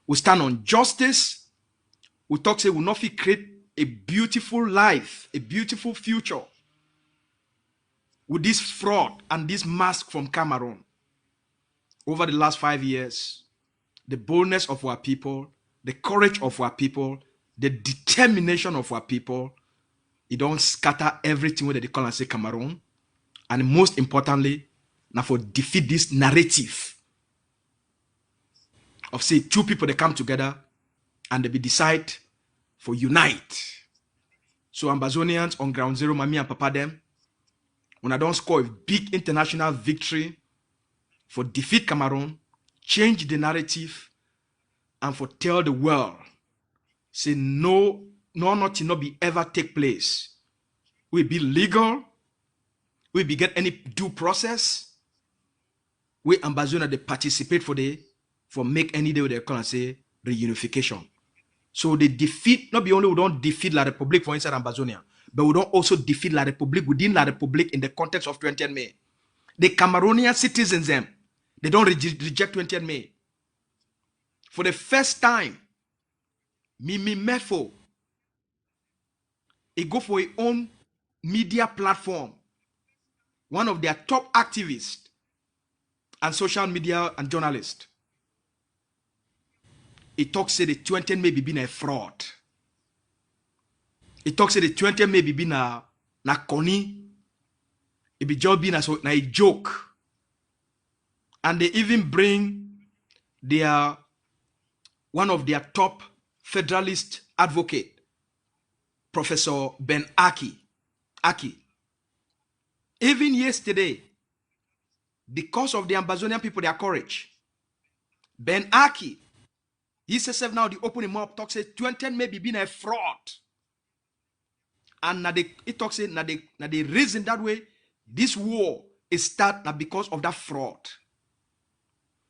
We stand on justice. We talk say we not fit create a beautiful life, a beautiful future with this fraud and this mask from Cameroon. Over the last 5 years, the boldness of our people, the courage of our people, the determination of our people, it don't scatter everything where they call and say Cameroon. And most importantly, now for defeat this narrative of say two people they come together and they be decide for unite. So Ambazonians on ground zero, Mami and Papa them, when I don't score a big international victory for defeat Cameroon, change the narrative, and for tell the world, say no, nothing not be ever take place. We be legal, we be get any due process. We Ambazonia they participate for make any day with they call and say reunification. So they defeat, not be only we don't defeat La Republique for inside Ambazonia, but we don't also defeat La Republique within La Republique in the context of 20th May. The Cameroonian citizens them, they don't reject 20th May. For the first time, Mimi Mefo, he go for his own media platform. One of their top activists and social media and journalists. He talks say the 20th May be been a fraud. He talks say the 20th May be been na koni. It be just been a joke. And they even bring their one of their top federalist advocate, Professor Ben Aki. Even yesterday, because of the Ambazonian people, their courage, Ben Aki, he says now the opening up talks say 20 may be been a fraud. And now it talks say now the reason that way this war is start now because of that fraud.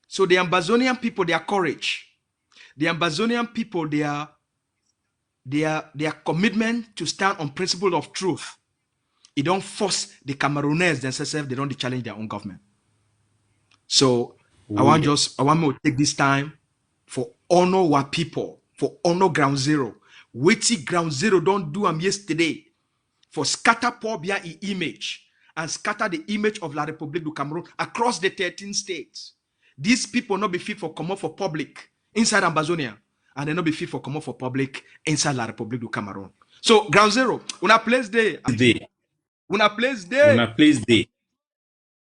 So the Ambazonian people, their courage, the Ambazonian people, their commitment to stand on principle of truth, it don't force the Camerooners themselves, they don't challenge their own government. So I want me to take this time for honor our people, for honor ground zero. Wait ground zero don't do them yesterday for scatter Pobia image and scatter the image of La République du Cameroon across the 13 states. These people not be fit for come up for public inside Ambazonia, and they not be fit for come up for public inside La République du Cameroon. So ground zero, una place there. Una place there.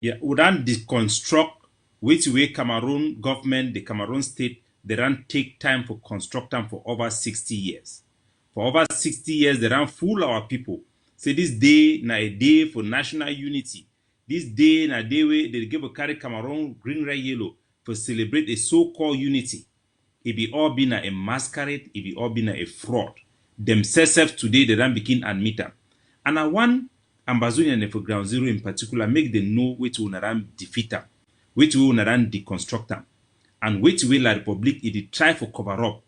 Yeah, we don't deconstruct which way Cameroon government, the Cameroon state, they don't take time for construct them for over 60 years. For over 60 years, they don't fool our people. Say this day na a day for national unity. This day na a day where they give a carry Cameroon green, red, yellow for celebrate a so-called unity. It be all been a masquerade, it be all been a fraud. Themselves today, they don't begin admit them. And I want Ambazonia and for ground zero in particular, make them know which will not defeat them, which will not deconstruct them, and which will La Republic it try for cover up.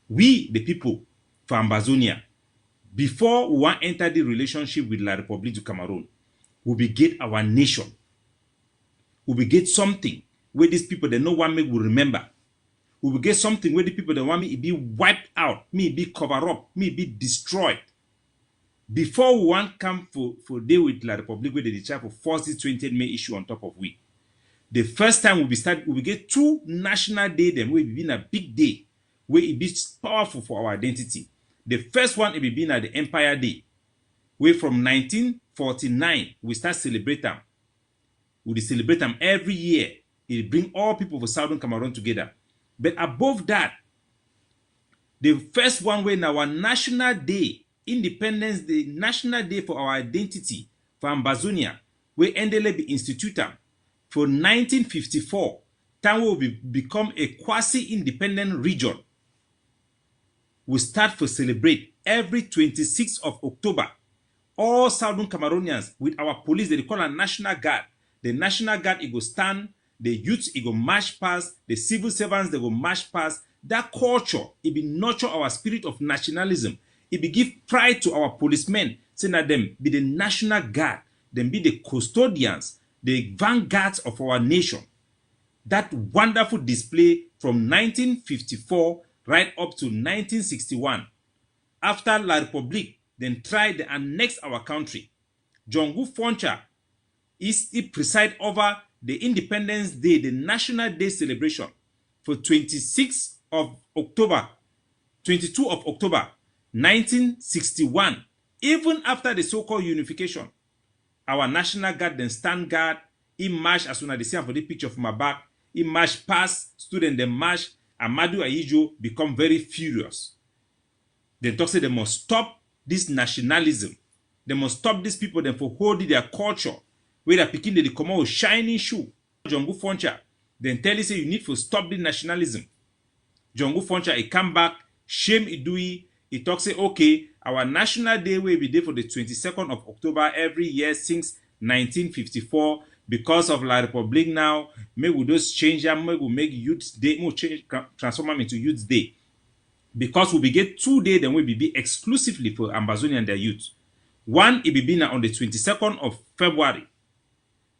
We, the people for Ambazonia, before we want enter the relationship with La Republic du Cameroon, we will get our nation. We will get something where these people they know one make will remember. We will get something where the people that want me be wiped out, me be covered up, me be destroyed. Before we want come for deal with La Republic where they try for force this 20th May issue on top of we. The first time we will get 2 national day them where it be a big day where it be powerful for our identity. The first one it will be at the Empire Day, where from 1949 we start celebrate them. We celebrate them every year. It bring all people for Southern Cameroon together. But above that, the first one when our national day, Independence Day, national day for our identity for Ambazonia, where Endele be instituted for 1954, time will become a quasi-independent region. We start for celebrate every 26th of October. All Southern Cameroonians with our police, they call a National Guard. The National Guard, it go stand. The youths, it go march past. The civil servants, they go march past. That culture, it be nurture our spirit of nationalism. It be give pride to our policemen, saying that them be the National Guard, them be the custodians, the vanguards of our nation. that wonderful display from 1954 right up to 1961. After La République then tried to annex our country, Jongu Foncha he preside over the Independence Day, the National Day celebration for 26th of October, 22 of October, 1961. Even after the so-called unification, our National Guard then stand guard. He march, as soon as they see for the picture of my back, he march past student, then march. Amadou Ayijo become very furious. They talk say they must stop this nationalism. They must stop these people then for holding their culture. Where they're picking the come out with shining shoe. Jongu Foncha then tell you say you need to stop the nationalism. Jongu Foncha he come back, shame Idui. He talk say okay, our national day will be there for the 22nd of October every year since 1954. Because of La République now, maybe we just change them, maybe we make Youth Day, we'll change, transform them into Youth Day. Because we will get 2 days, then we will be exclusively for Ambazonia and their youth. One, it will be now on the 22nd of February,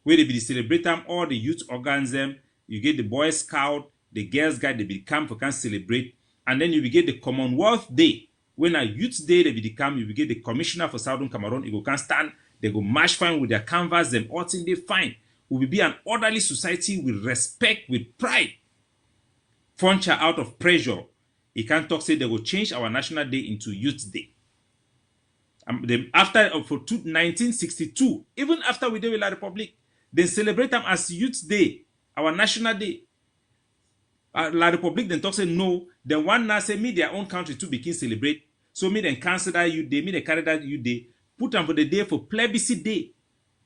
where they will celebrate them, all the youth organs them. You get the Boy Scout, the Girls Guide, they will come for can celebrate. And then you will get the Commonwealth Day. When a Youth Day, they will come, you will get the Commissioner for Southern Cameroon, he will can stand, they go march fine with their canvas, them all thing they find. We will be an orderly society with respect, with pride. Foncha out of pressure, he can't talk say they will change our national day into Youth Day. After for 1962, even after we did with La République, they celebrate them as Youth Day, our national day. La République then talk say no. Then one now say me their own country to begin celebrate. So me then cancel that Youth Day, me they carry that Youth Day, put them for the day for plebiscite day.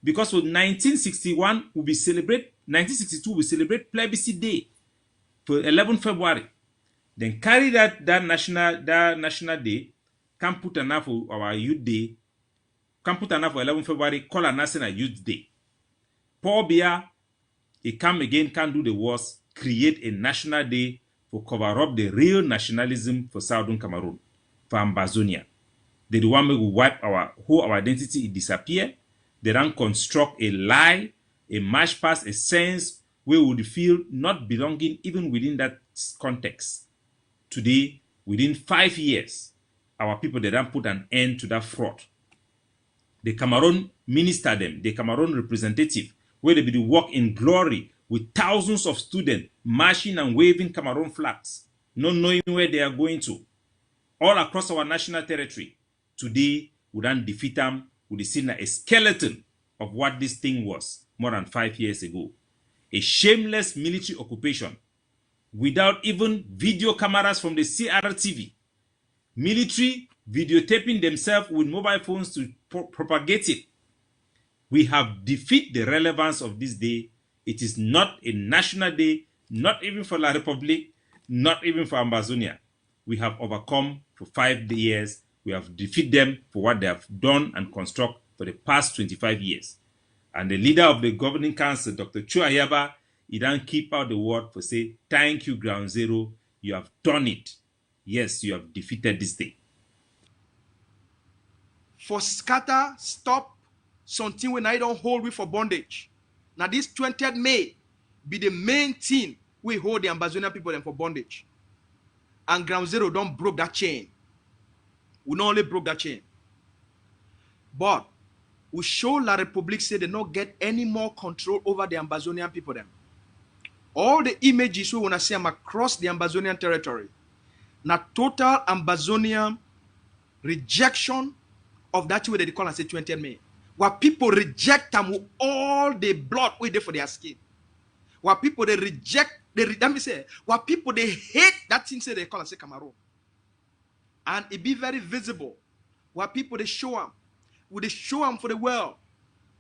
Because for 1961 we celebrate, 1962 we celebrate plebiscite day for 11 February. Then carry that national day, can put enough for our Youth Day, can put enough for 11 February, call a National Youth Day. Paul Biya, he come again, can do the worst, create a national day for cover up the real nationalism for Southern Cameroon, for Ambazonia. They the one who will wipe our whole our identity, it disappear. They don't construct a lie, a march past a sense where we would feel not belonging even within that context. Today, within 5 years, our people, they don't put an end to that fraud. The Cameroon minister them, the Cameroon representative, where they will work in glory with thousands of students marching and waving Cameroon flags, not knowing where they are going to, all across our national territory. Today, we don't defeat them with a skeleton of what this thing was more than 5 years ago. A shameless military occupation without even video cameras from the CRTV. Military videotaping themselves with mobile phones to propagate it. We have defeated the relevance of this day. It is not a national day, not even for La République, not even for Ambazonia. We have overcome for 5 years. We have defeated them for what they have done and construct for the past 25 years. And the leader of the governing council, Dr. Chuayaba, he don't keep out the word for say, thank you, Ground Zero. You have done it. Yes, you have defeated this day. For scatter, stop something when I don't hold we for bondage. Now this 20th May be the main thing we hold the Ambazonia people them for bondage. And Ground Zero don't broke that chain. We not only broke that chain, but we show La République say they not get any more control over the Ambazonian people them. All the images we want to see them across the Ambazonian territory. Now total Ambazonian rejection of that way they call and say 20th May. Where people reject them with all the blood we did for their skin. Where people they reject, let me say, where people they hate that thing say they call and say Cameroon. And it be very visible. Where people they show them. Will they show them for the world.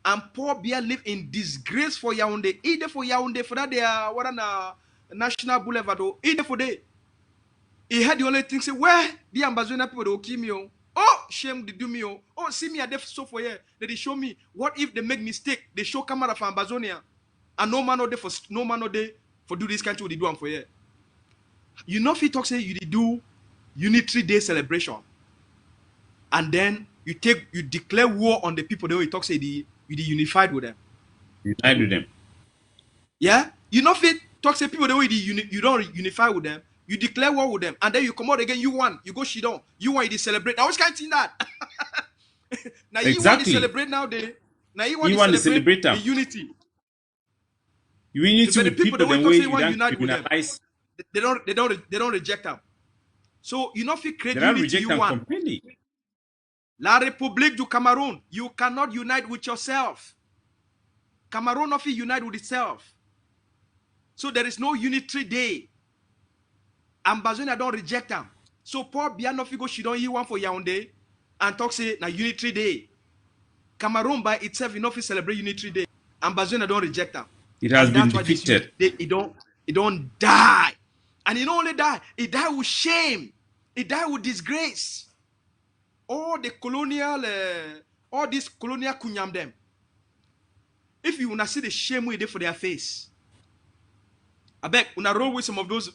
And Paul Biya live in disgrace for Yaoundé. Either for Yaoundé, for that they are what on a national boulevard, or either for they. He had the only thing say, where the Ambazonia people will kill me. Oh, shame they do me. Oh, see me at death so for here. They show me. What if they make mistake? They show camera for Ambazonia. And no man no day for do this country they do them for here. You know if you talk say you do unitary day celebration. And then you declare war on the people that you talk say you unified with them. Unite with them. Yeah? You know fit Talk say people the way you don't unify with them, you declare war with them, and then you come out again, you won, you go shit on, you want to celebrate. Now which kind of thing that? Now you want to Exactly. celebrate now now you want You to want to celebrate celebrate the them. unity. Unity But the with people people, the way then talk way say you want to don't unite with them, criminalize. they don't reject them. So you not fit create They don't unity, reject you them want. completely. La République du Cameroon, you cannot unite with yourself. Cameroon not fit unite with itself. So there is no unitary day. Ambazonia don't reject them. So Paul Biya no fit go she don't one for Yaoundé and talk say na unitary day. Cameroon by itself you not fit celebrate unitary day. Ambazonia don't reject them. It has And been that's why this defeated. unity day it don't die. And it don't only die, it die with shame. It die with disgrace. All the colonial all this colonial kunyam them. If you wanna see the shame we did for their face, I beg, una roll with some of those